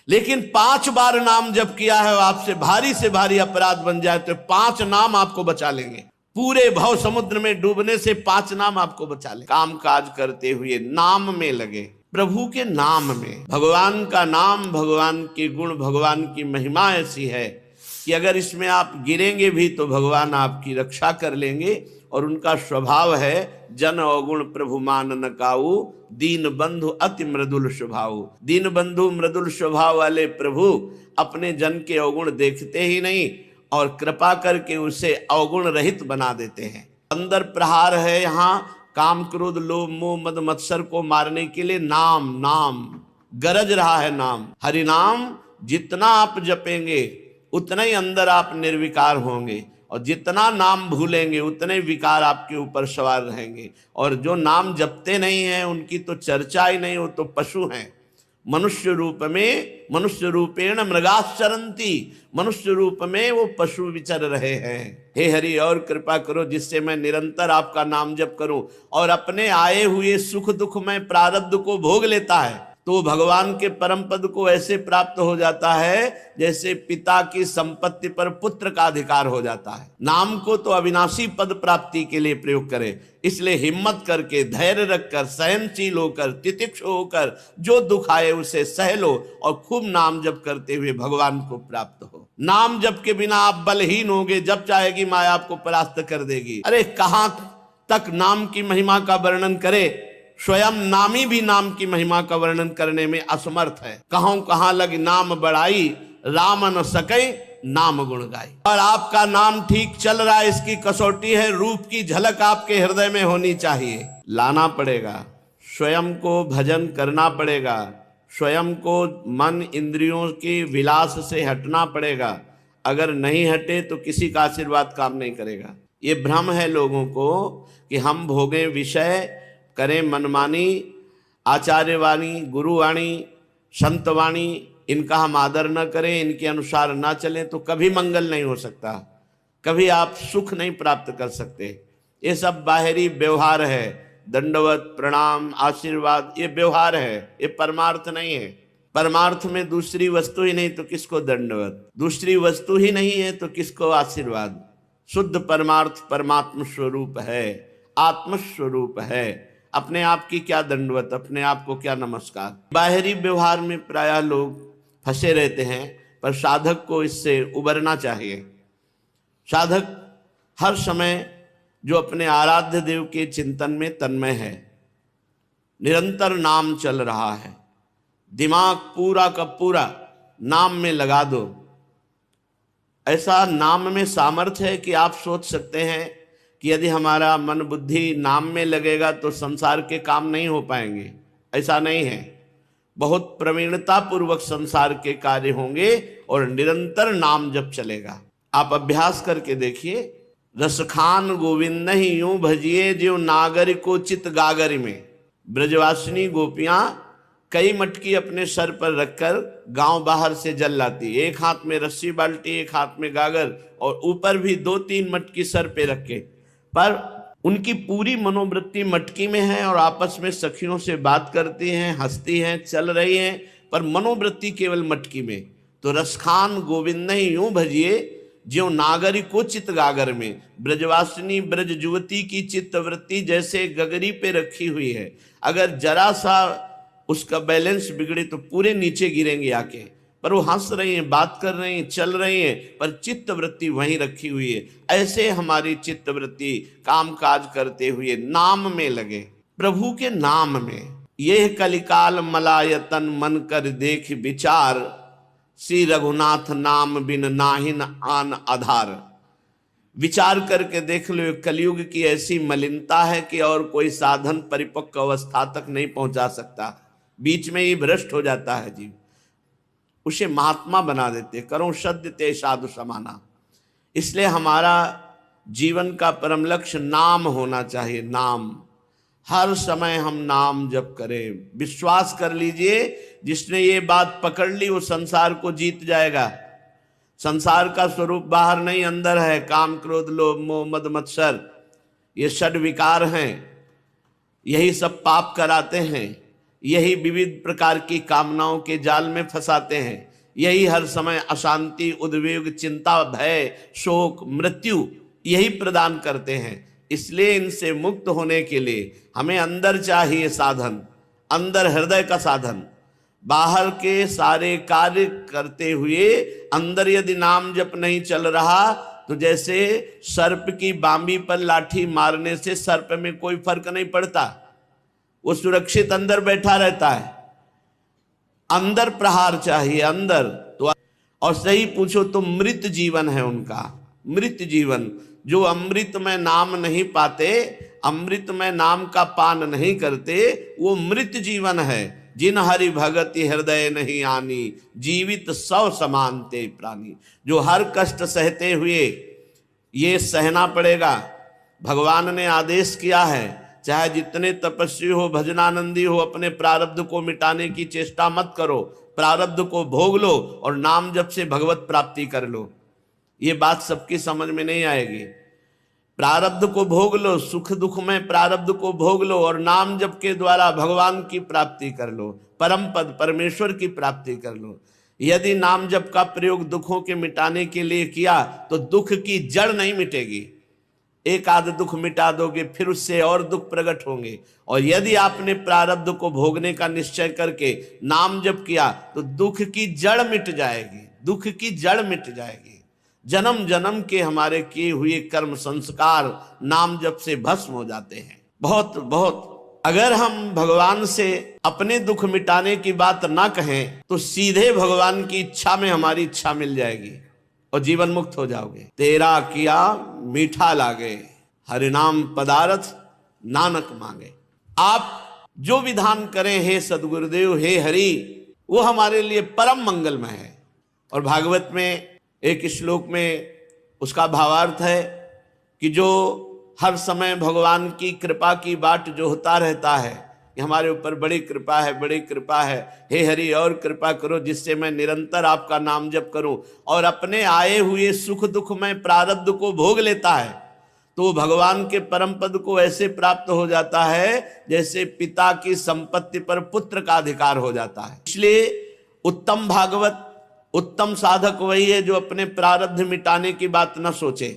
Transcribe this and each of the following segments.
लेकिन 5 बार नाम जप किया है, आपसे भारी से भारी अपराध बन जाए तो 5 नाम आपको बचा लेंगे। पूरे भव समुद्र में डूबने से 5 नाम आपको बचा ले। काम काज करते हुए नाम में लगे, प्रभु के नाम में। भगवान का नाम, भगवान के गुण, भगवान की महिमा ऐसी है कि अगर इसमें आप गिरेंगे भी तो भगवान आपकी रक्षा कर लेंगे। और उनका स्वभाव है जन अवगुण प्रभु मान न काऊ, दीन बंधु अति मृदुल स्वभाव। दीन बंधु मृदुल स्वभाव वाले प्रभु अपने जन के अवगुण देखते ही नहीं और कृपा करके उसे अवगुण रहित बना देते हैं। अंदर प्रहार है यहाँ काम क्रोध लोभ मोह मद मत्सर को मारने के लिए। नाम नाम गरज रहा है नाम। हरि नाम जितना आप जपेंगे उतना ही अंदर आप निर्विकार होंगे, और जितना नाम भूलेंगे उतने विकार आपके ऊपर सवार रहेंगे। और जो नाम जपते नहीं हैं उनकी तो चर्चा ही नहीं, वो तो पशु हैं। मनुष्य रूप में, मनुष्य रूपेण मृगाश्चरन्ति, मनुष्य रूप में वो पशु विचर रहे हैं। हे हरि और कृपा करो जिससे मैं निरंतर आपका नाम जप करूं और अपने आए हुए सुख दुख में प्रारब्ध को भोग लेता है तो भगवान के परम पद को ऐसे प्राप्त हो जाता है जैसे पिता की संपत्ति पर पुत्र का अधिकार हो जाता है। नाम को तो अविनाशी पद प्राप्ति के लिए प्रयोग करें, इसलिए हिम्मत करके, धैर्य रखकर, सहनशील होकर, तितिक्षु होकर जो दुख आए उसे सह लो और खूब नाम जप करते हुए भगवान को प्राप्त हो। नाम जप के बिना आप बलहीन होगे, जब चाहेगी माया आपको परास्त कर देगी। अरे कहां तक नाम की महिमा का वर्णन करे, स्वयं नामी भी नाम की महिमा का वर्णन करने में असमर्थ है। कहां कहां लग नाम बढ़ाई, राम न सके नाम गुण गाई। और आपका नाम ठीक चल रहा है, इसकी कसौटी है रूप की झलक आपके हृदय में होनी चाहिए। लाना पड़ेगा, स्वयं को भजन करना पड़ेगा, स्वयं को मन इंद्रियों के विलास से हटना पड़ेगा। अगर नहीं हटे तो किसी का आशीर्वाद काम नहीं करेगा। ये भ्रम है लोगों को कि हम भोगें विषय, करें मनमानी, आचार्यवाणी, गुरुवाणी, संतवाणी, इनका हम आदर न करें, इनके अनुसार ना चलें तो कभी मंगल नहीं हो सकता, कभी आप सुख नहीं प्राप्त कर सकते। ये सब बाहरी व्यवहार है, दंडवत प्रणाम आशीर्वाद, ये व्यवहार है, ये परमार्थ नहीं है। परमार्थ में दूसरी वस्तु ही नहीं तो किसको दंडवत, दूसरी वस्तु ही नहीं है तो किसको आशीर्वाद। शुद्ध परमार्थ परमात्म स्वरूप है, आत्मस्वरूप है। अपने आप की क्या दंडवत, अपने आप को क्या नमस्कार। बाहरी व्यवहार में प्रायः लोग फंसे रहते हैं, पर साधक को इससे उबरना चाहिए। साधक हर समय जो अपने आराध्य देव के चिंतन में तन्मय है, निरंतर नाम चल रहा है, दिमाग पूरा का पूरा नाम में लगा दो। ऐसा नाम में सामर्थ्य है कि आप सोच सकते हैं कि यदि हमारा मन बुद्धि नाम में लगेगा तो संसार के काम नहीं हो पाएंगे। ऐसा नहीं है, बहुत प्रवीणता पूर्वक संसार के कार्य होंगे और निरंतर नाम जप चलेगा। आप अभ्यास करके देखिए। रसखान गोविंद ही यूं भजिए जो नागर को चित गागर में। ब्रजवासिनी गोपियां कई मटकी अपने सर पर रखकर गांव बाहर से जल लाती, एक हाथ में रस्सी बाल्टी, एक हाथ में गागर, और ऊपर भी 2-3 मटकी सर पे रखे। पर उनकी पूरी मनोवृत्ति मटकी में है और आपस में सखियों से बात करती हैं, हंसती हैं, चल रही हैं, पर मनोवृत्ति केवल मटकी में। तो रसखान गोविंद ही यूं भजिए ज्यों नागरी को चित गागर में। ब्रजवासिनी ब्रज युवती की चित्तवृत्ति जैसे गगरी पे रखी हुई है, अगर जरा सा उसका बैलेंस बिगड़े तो पूरे नीचे गिरेंगे आके। पर वो हंस रही हैं, बात कर रही हैं, चल रही हैं, पर चित्त वृत्ति वहीं रखी हुई है। ऐसे हमारी चित्त वृत्ति काम काज करते हुए नाम में लगे, प्रभु के नाम में। यह कलिकाल मलायतन मन कर देख विचार, श्री रघुनाथ नाम बिन नाहिन आन आधार। विचार करके देख लो, कलयुग की ऐसी मलिनता है कि और कोई साधन परिपक्व अवस्था तक नहीं पहुंचा सकता, बीच में ही भ्रष्ट हो जाता है जीव। उसे महात्मा बना देते, करो सद्य ते साधु समाना। इसलिए हमारा जीवन का परम लक्ष्य नाम होना चाहिए। नाम, हर समय हम नाम जप करें। विश्वास कर लीजिए, जिसने ये बात पकड़ ली वो संसार को जीत जाएगा। संसार का स्वरूप बाहर नहीं अंदर है। काम क्रोध लोभ मोह मद मत्सर, ये षड विकार हैं, यही सब पाप कराते हैं। यही विविध प्रकार की कामनाओं के जाल में फंसाते हैं, यही हर समय अशांति, उद्वेग, चिंता, भय, शोक, मृत्यु यही प्रदान करते हैं। इसलिए इनसे मुक्त होने के लिए हमें अंदर चाहिए साधन, अंदर हृदय का साधन। बाहर के सारे कार्य करते हुए अंदर यदि नाम जप नहीं चल रहा तो जैसे सर्प की बांबी पर लाठी मारने से सर्प में कोई फर्क नहीं पड़ता, वो सुरक्षित अंदर बैठा रहता है। अंदर प्रहार चाहिए, अंदर तो। और सही पूछो तो मृत जीवन है उनका, मृत जीवन। जो अमृत में नाम नहीं पाते, अमृत में नाम का पान नहीं करते, वो मृत जीवन है। जिन हरि भगति हृदय नहीं आनी, जीवित सौ समान ते प्राणी। जो हर कष्ट सहते हुए, ये सहना पड़ेगा। भगवान ने आदेश किया है, चाहे जितने तपस्वी हो, भजनानंदी हो, अपने प्रारब्ध को मिटाने की चेष्टा मत करो, प्रारब्ध को भोग लो और नाम जप से भगवत प्राप्ति कर लो। ये बात सबकी समझ में नहीं आएगी। प्रारब्ध को भोग लो, सुख दुख में प्रारब्ध को भोग लो और नाम जप के द्वारा भगवान की प्राप्ति कर लो, परम पद परमेश्वर की प्राप्ति कर लो। यदि नाम जप का प्रयोग दुखों के मिटाने के लिए किया तो दुख की जड़ नहीं मिटेगी। एक आध दुख मिटा दोगे, फिर उससे और दुख प्रकट होंगे। और यदि आपने प्रारब्ध को भोगने का निश्चय करके नाम जप किया तो दुख की जड़ मिट जाएगी, दुख की जड़ मिट जाएगी। जन्म जन्म के हमारे किए हुए कर्म संस्कार नाम जप से भस्म हो जाते हैं। बहुत बहुत अगर हम भगवान से अपने दुख मिटाने की बात ना कहें तो सीधे भगवान की इच्छा में हमारी इच्छा मिल जाएगी और जीवन मुक्त हो जाओगे। तेरा किया मीठा लागे, हरिनाम पदार्थ नानक मांगे। आप जो विधान करें हे सदगुरुदेव, हे हरि, वो हमारे लिए परम मंगलमय है। और भागवत में एक श्लोक में उसका भावार्थ है कि जो हर समय भगवान की कृपा की बाट जो होता रहता है कि हमारे ऊपर बड़ी कृपा है, बड़ी कृपा है, हे हरि और कृपा करो जिससे मैं निरंतर आपका नाम जप करूं, और अपने आए हुए सुख दुख में प्रारब्ध को भोग लेता है तो भगवान के परम पद को ऐसे प्राप्त हो जाता है जैसे पिता की संपत्ति पर पुत्र का अधिकार हो जाता है। इसलिए उत्तम भागवत, उत्तम साधक वही है जो अपने प्रारब्ध मिटाने की बात न सोचे,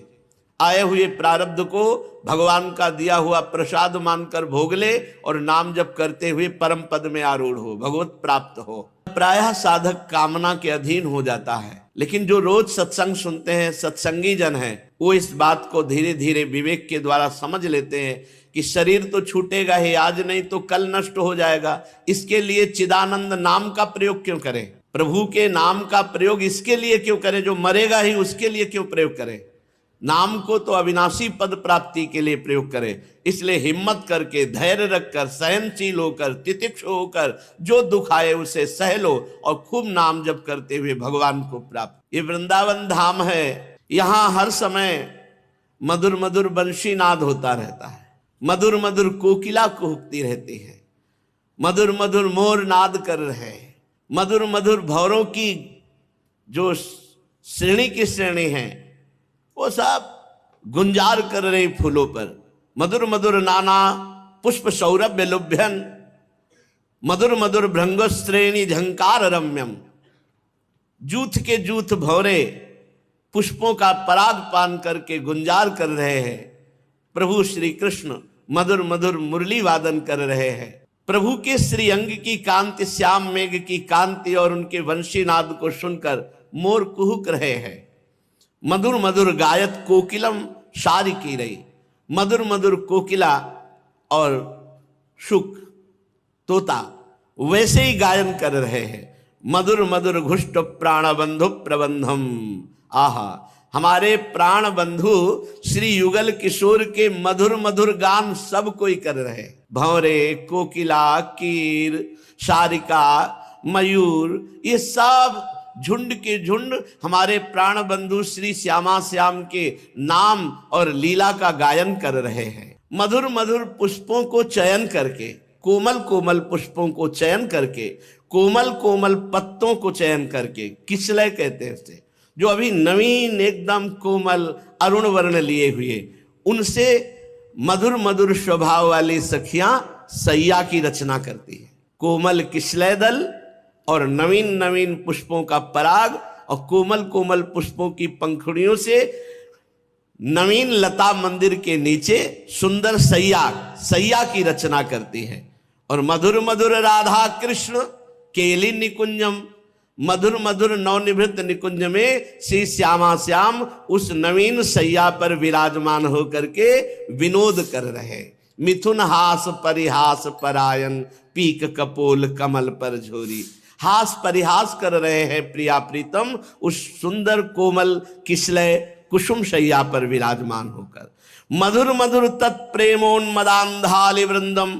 आए हुए प्रारब्ध को भगवान का दिया हुआ प्रसाद मानकर भोग ले और नाम जप करते हुए परम पद में आरूढ़ हो, भगवत प्राप्त हो। प्रायः साधक कामना के अधीन हो जाता है, लेकिन जो रोज सत्संग सुनते हैं, सत्संगी जन हैं, वो इस बात को धीरे धीरे विवेक के द्वारा समझ लेते हैं कि शरीर तो छूटेगा ही, आज नहीं तो कल नष्ट हो जाएगा। इसके लिए चिदानंद नाम का प्रयोग क्यों करें, प्रभु के नाम का प्रयोग इसके लिए क्यों करें, जो मरेगा ही उसके लिए क्यों प्रयोग करें। नाम को तो अविनाशी पद प्राप्ति के लिए प्रयोग करें। इसलिए हिम्मत करके, धैर्य रखकर, सहनशील होकर, तितिक्षु होकर जो दुख आए उसे सह लो और खूब नाम जप करते हुए भगवान को प्राप्त। ये वृंदावन धाम है, यहाँ हर समय मधुर मधुर बंशी नाद होता रहता है, मधुर मधुर कोकिला कुहकती रहती है, मधुर मधुर मोर नाद कर रहे, मधुर मधुर भौरों की जो श्रेणी की श्रेणी है वो सब गुंजार कर रहे फूलों पर। मधुर मधुर नाना पुष्प सौरभ्य लुभ्यन, मधुर मधुर भृंग श्रेणी झंकार रम्यम। जूथ के जूथ भौरे पुष्पों का पराग पान करके गुंजार कर रहे हैं। प्रभु श्री कृष्ण मधुर मधुर मुरली वादन कर रहे हैं। प्रभु के श्री अंग की कांति, श्याम मेघ की कांति और उनके वंशी नाद को सुनकर मोर कुहुक रहे हैं। मधुर मधुर गायत कोकिलम सारी की रही, मधुर मधुर कोकिला और शुक तोता वैसे ही गायन कर रहे हैं। मधुर मधुर घुष्ट प्राण बंधु प्रबंधम। आहा, हमारे प्राण बंधु श्री युगल किशोर के मधुर मधुर गान सब कोई कर रहे। भंवरे, कोकिला, कीर, सारिका, मयूर, ये सब झुंड के झुंड हमारे प्राण बंधु श्री श्यामा श्याम के नाम और लीला का गायन कर रहे हैं। मधुर मधुर पुष्पों को चयन करके, कोमल कोमल पुष्पों को चयन करके, कोमल कोमल पत्तों को चयन करके, किसलय कहते हैं उसे, जो अभी नवीन एकदम कोमल अरुण वर्ण लिए हुए, उनसे मधुर मधुर स्वभाव वाली सखियां सैया की रचना करती है। कोमल किशलय दल और नवीन नवीन पुष्पों का पराग और कोमल कोमल पुष्पों की पंखुड़ियों से नवीन लता मंदिर के नीचे सुंदर सैया की रचना करती है। और मधुर मधुर राधा कृष्ण केली निकुंजम, मधुर मधुर नवनिभृत निकुंज में श्री श्यामा श्याम उस नवीन सैया पर विराजमान होकर के विनोद कर रहे। मिथुन हास परिहास परायण पीक कपोल कमल पर झोरी, हास परिहास कर रहे हैं प्रिया प्रीतम उस सुंदर कोमल किशलय कुसुम शैया पर विराजमान होकर। मधुर मधुर तत्प्रेमोन्मदांधालि वृंदम,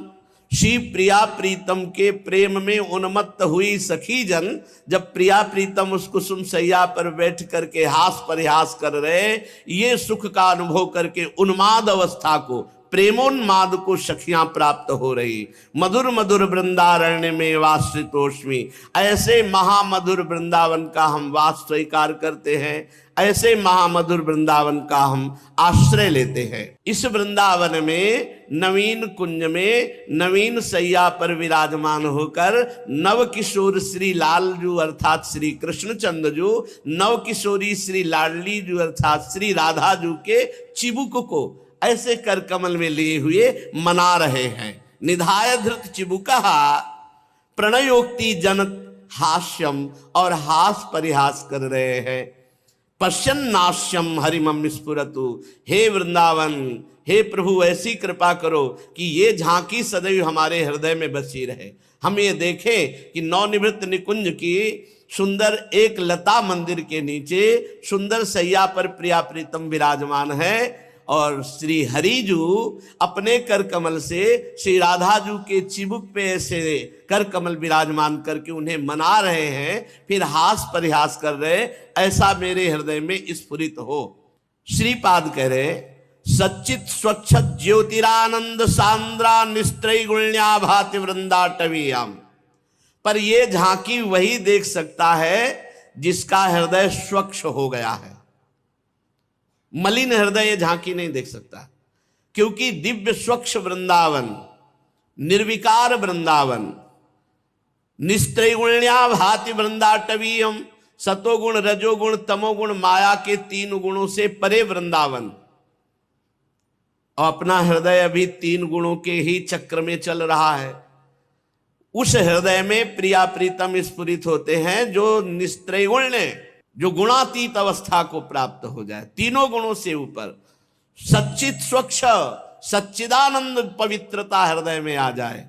श्री प्रिया प्रीतम के प्रेम में उन्मत्त हुई सखी जन जब प्रिया प्रीतम उस कुसुम सैया पर बैठ करके हास परिहास कर रहे, ये सुख का अनुभव करके उन्माद अवस्था को, प्रेमोन्माद को सखियां प्राप्त हो रही। मधुर मधुर वृंदारण्य में वासितोष्मी, ऐसे महामधुर वृंदावन का हम वास स्वीकार करते हैं, ऐसे महामधुर वृंदावन का हम आश्रय लेते हैं। इस वृंदावन में नवीन कुंज में नवीन सैया पर विराजमान होकर नव किशोर श्री लालजू अर्थात श्री कृष्णचंद्र जू, नव किशोरी श्री लाडली जू अर्थात श्री राधा जू के चिबुक को ऐसे कर कमल में लिए हुए मना रहे हैं। निधाय धृत चिबुका प्रणयोक्ति जनत हास्यम, और हास परिहास कर रहे हैं। पश्यन्नाश्यम हरिमम स्फुरतु, हे वृंदावन, हे प्रभु ऐसी कृपा करो कि ये झांकी सदैव हमारे हृदय में बसी रहे। हम ये देखें कि नवनिवृत्त निकुंज की सुंदर एक लता मंदिर के नीचे सुंदर सैया पर प्रिया प्रीतम विराजमान है और श्री हरिजू अपने कर कमल से श्री राधा जू के चिबुक पे ऐसे कर कमल विराजमान करके उन्हें मना रहे हैं, फिर हास परिहास कर रहे, ऐसा मेरे हृदय में स्फुरित हो। श्रीपाद कह रहे सच्चित स्वच्छ ज्योतिरानंद सांद्रा निस्त्रैगुण्या भाति वृंदाटवीयाम, पर ये झांकी वही देख सकता है जिसका हृदय स्वच्छ हो गया है। मलिन हृदय ये झांकी नहीं देख सकता, क्योंकि दिव्य स्वच्छ वृंदावन, निर्विकार वृंदावन, निस्त्रैगुण्या भाति वृंदाटवीयम, सतोगुण रजोगुण तमोगुण माया के 3 गुणों से परे वृंदावन, और अपना हृदय अभी 3 गुणों के ही चक्र में चल रहा है। उस हृदय में प्रिया प्रीतम स्फुरित होते हैं जो निस्त्रैगुण्य, जो गुणातीत अवस्था को प्राप्त हो जाए, 3 गुणों से ऊपर सच्चित स्वच्छ सच्चिदानंद पवित्रता हृदय में आ जाए।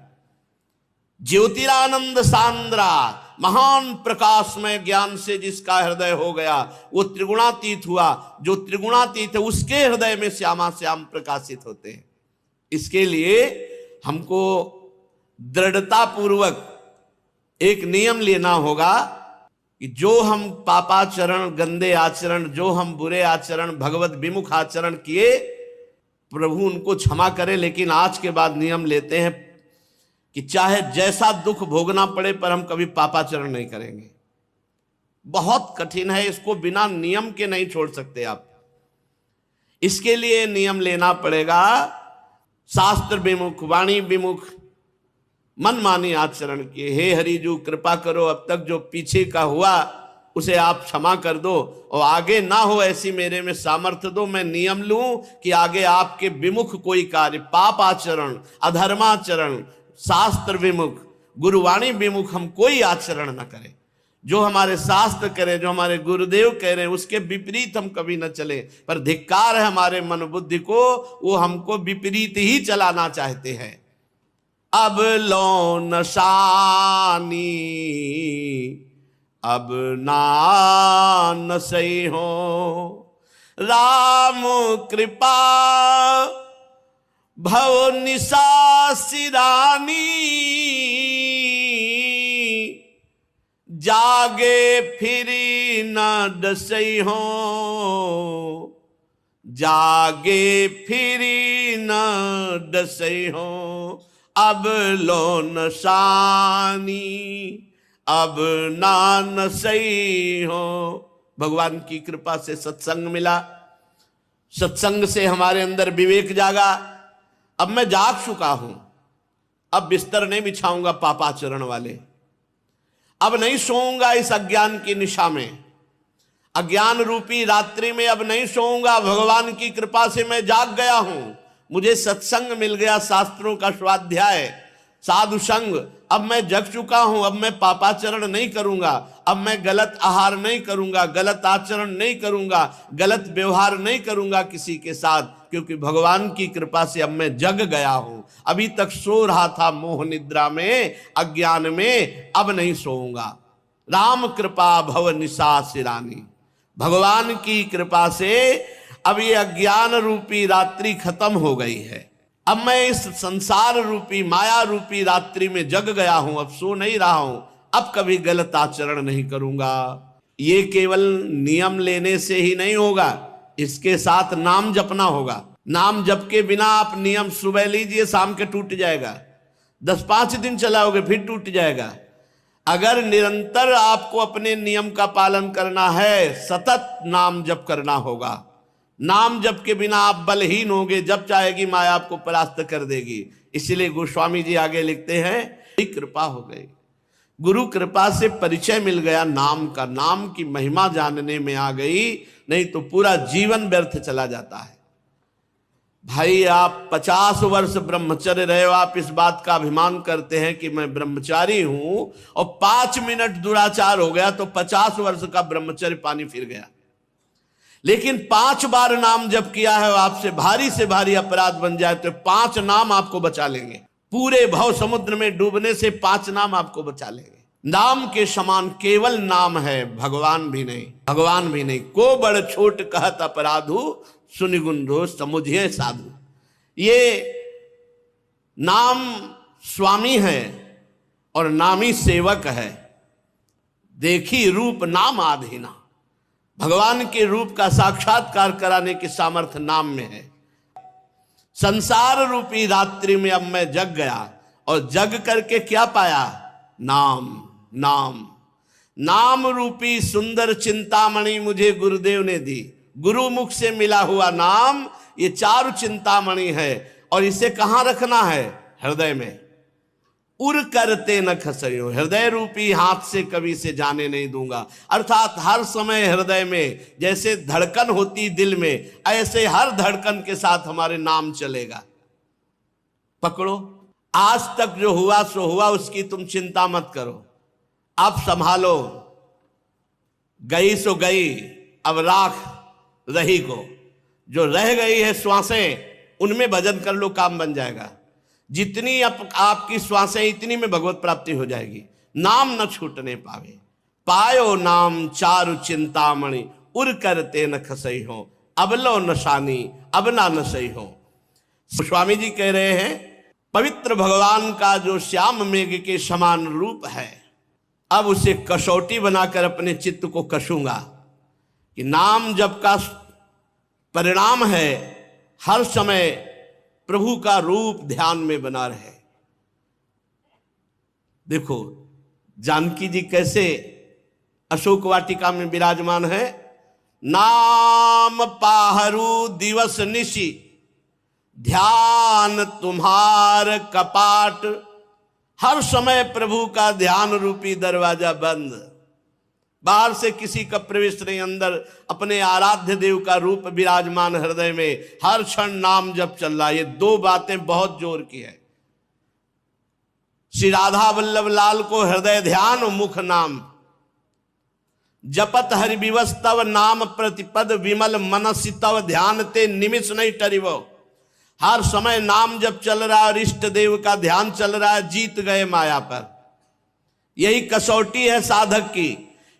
ज्योतिरानंद सांद्रा, महान प्रकाशमय ज्ञान से जिसका हृदय हो गया वो त्रिगुणातीत हुआ, जो त्रिगुणातीत है उसके हृदय में श्यामा श्याम प्रकाशित होते हैं। इसके लिए हमको दृढ़ता पूर्वक एक नियम लेना होगा कि जो हम पापाचरण, गंदे आचरण, जो हम बुरे आचरण, भगवत विमुख आचरण किए, प्रभु उनको क्षमा करे, लेकिन आज के बाद नियम लेते हैं कि चाहे जैसा दुख भोगना पड़े पर हम कभी पापाचरण नहीं करेंगे। बहुत कठिन है, इसको बिना नियम के नहीं छोड़ सकते आप। इसके लिए नियम लेना पड़ेगा शास्त्र विमुख, वाणी विमुख, मनमानी आचरण किए। हे हरिजू कृपा करो, अब तक जो पीछे का हुआ उसे आप क्षमा कर दो और आगे ना हो ऐसी मेरे में सामर्थ्य दो। मैं नियम लूं कि आगे आपके विमुख कोई कार्य, पाप आचरण, अधर्माचरण, शास्त्र विमुख, गुरुवाणी विमुख हम कोई आचरण न करें। जो हमारे शास्त्र करें, जो हमारे गुरुदेव कह रहे हैं उसके विपरीत हम कभी न चले। पर धिक्कार है हमारे मन बुद्धि को, वो हमको विपरीत ही चलाना चाहते हैं। अब लो नशानी अब ना सही हो, राम कृपा भव निशा सिरानी, जागे फिरी न डसई हो, जागे फिरी न डसई हो, अब लो नशानी अब ना सही हो। भगवान की कृपा से सत्संग मिला, सत्संग से हमारे अंदर विवेक जागा। अब मैं जाग चुका हूं, अब बिस्तर नहीं बिछाऊंगा पापाचरण वाले, अब नहीं सोऊंगा इस अज्ञान की निशा में, अज्ञान रूपी रात्रि में अब नहीं सोऊंगा। भगवान की कृपा से मैं जाग गया हूं, मुझे सत्संग मिल गया, शास्त्रों का स्वाध्याय, साधु संग, अब मैं जग चुका हूं, अब मैं पापाचरण नहीं करूंगा, अब मैं गलत आहार नहीं करूंगा, गलत आचरण नहीं करूंगा, गलत व्यवहार नहीं करूंगा किसी के साथ, क्योंकि भगवान की कृपा से अब मैं जग गया हूं। अभी तक सो रहा था मोह निद्रा में, अज्ञान में, अब नहीं सोऊंगा। राम कृपा भव निशा सिरानी, भगवान की कृपा से अब ये अज्ञान रूपी रात्रि खत्म हो गई है। अब मैं इस संसार रूपी माया रूपी रात्रि में जग गया हूं, अब सो नहीं रहा हूं, अब कभी गलत आचरण नहीं करूंगा। ये केवल नियम लेने से ही नहीं होगा, इसके साथ नाम जपना होगा। नाम जप के बिना आप नियम सुबह लीजिए, शाम के टूट जाएगा, 10-5 दिन चलाओगे फिर टूट जाएगा। अगर निरंतर आपको अपने नियम का पालन करना है, सतत नाम जप करना होगा। नाम जप के बिना आप बलहीन होंगे, जब चाहेगी माया आपको परास्त कर देगी। इसलिए गोस्वामी जी आगे लिखते हैं, कृपा हो गई, गुरु कृपा से परिचय मिल गया नाम का, नाम की महिमा जानने में आ गई, नहीं तो पूरा जीवन व्यर्थ चला जाता है। भाई आप 50 वर्ष ब्रह्मचर्य रहे हो, आप इस बात का अभिमान करते हैं कि मैं ब्रह्मचारी हूं, और 5 मिनट दुराचार हो गया तो 50 वर्ष का ब्रह्मचर्य पानी फिर गया। लेकिन 5 बार नाम जप किया है, आपसे भारी से भारी अपराध बन जाए तो 5 नाम आपको बचा लेंगे। पूरे भव समुद्र में डूबने से 5 नाम आपको बचा लेंगे। नाम के समान केवल नाम है, भगवान भी नहीं, भगवान भी नहीं। को बड़ छोट कहत अपराधु, सुनिगुंधो समुझिए साधु। ये नाम स्वामी है और नामी सेवक है। देखी रूप नाम आधीना, भगवान के रूप का साक्षात्कार कराने की सामर्थ्य नाम में है। संसार रूपी रात्रि में अब मैं जग गया, और जग करके क्या पाया? नाम। नाम नाम रूपी सुंदर चिंतामणि मुझे गुरुदेव ने दी। गुरु मुख से मिला हुआ नाम ये चारु चिंतामणि है, और इसे कहां रखना है? हृदय में। उर करते न खसयो, हृदय रूपी हाथ से कभी से जाने नहीं दूंगा। अर्थात हर समय हृदय में जैसे धड़कन होती दिल में, ऐसे हर धड़कन के साथ हमारे नाम चलेगा। पकड़ो, आज तक जो हुआ सो हुआ, उसकी तुम चिंता मत करो, अब संभालो। गई सो गई, अब राख रही को, जो रह गई है श्वासें, उनमें भजन कर लो, काम बन जाएगा। जितनी आपकी श्वासें, इतनी में भगवत प्राप्ति हो जाएगी। नाम न छूटने पावे, पायो नाम चारु चिंतामणि, उर करते न खसई हो, अबलो नशानी अब ना नसई हो। स्वामी जी कह रहे हैं, पवित्र भगवान का जो श्याम मेघ के समान रूप है, अब उसे कसौटी बनाकर अपने चित्त को कसूंगा कि नाम जप का परिणाम है हर समय प्रभु का रूप ध्यान में बना रहे। देखो जानकी जी कैसे अशोक वाटिका में विराजमान है। नाम पाहरू दिवस निशि, ध्यान तुम्हार कपाट। हर समय प्रभु का ध्यान रूपी दरवाजा बंद, बाहर से किसी का प्रवेश नहीं, अंदर अपने आराध्य देव का रूप विराजमान हृदय में, हर क्षण नाम जप चल रहा। ये 2 बातें बहुत जोर की है। श्री राधा वल्लभ लाल को हृदय ध्यान और मुख नाम। जपत हरि विवस तव नाम प्रतिपद, विमल मनसि तव ध्यान ते निमिष नहीं टरिवो। हर समय नाम जप चल रहा और इष्ट देव का ध्यान चल रहा है, जीत गए माया पर। यही कसौटी है साधक की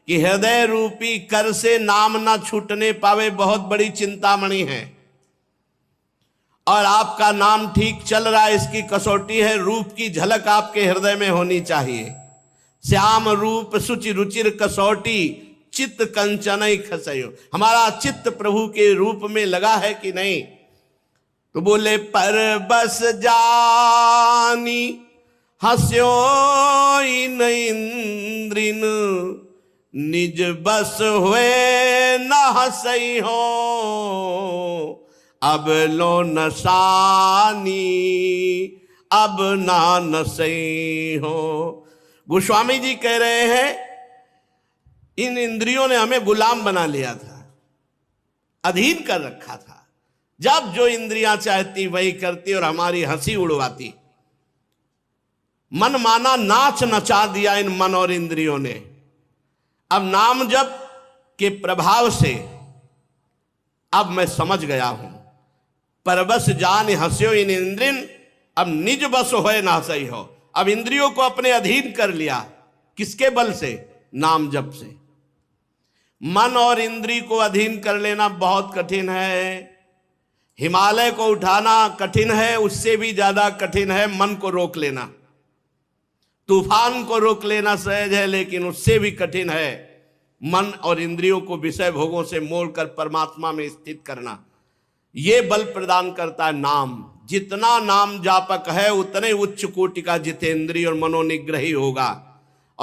कि हृदय रूपी कर से नाम ना छूटने पावे, बहुत बड़ी चिंतामणि है। और आपका नाम ठीक चल रहा है, इसकी कसौटी है रूप की झलक आपके हृदय में होनी चाहिए। श्याम रूप सुचि रुचिर कसौटी, चित्त कंचन खसयो। हमारा चित्त प्रभु के रूप में लगा है कि नहीं? तो बोले पर बस जानी हस्यो इंद्रिन, निज बस हुए न हसई हो, अब लो नसानी अब ना नसई हो। गोस्वामी जी कह रहे हैं इन इंद्रियों ने हमें गुलाम बना लिया था, अधीन कर रखा था। जब जो इंद्रियां चाहती वही करती और हमारी हंसी उड़वाती। मन माना नाच नचा दिया इन मन और इंद्रियों ने। अब नाम जप के प्रभाव से अब मैं समझ गया हूं, परबस जान हंस्यो इन इंद्रिन, अब निज बस होए ना सही हो। अब इंद्रियों को अपने अधीन कर लिया, किसके बल से? नाम जप से। मन और इंद्री को अधीन कर लेना बहुत कठिन है। हिमालय को उठाना कठिन है, उससे भी ज्यादा कठिन है मन को रोक लेना। तूफान को रोक लेना सहज है, लेकिन उससे भी कठिन है मन और इंद्रियों को विषय भोगों से मोड़कर परमात्मा में स्थित करना। यह बल प्रदान करता है नाम। जितना नाम जापक है उतने उच्च कोटि का जितेंद्रिय और मनोनिग्रही होगा।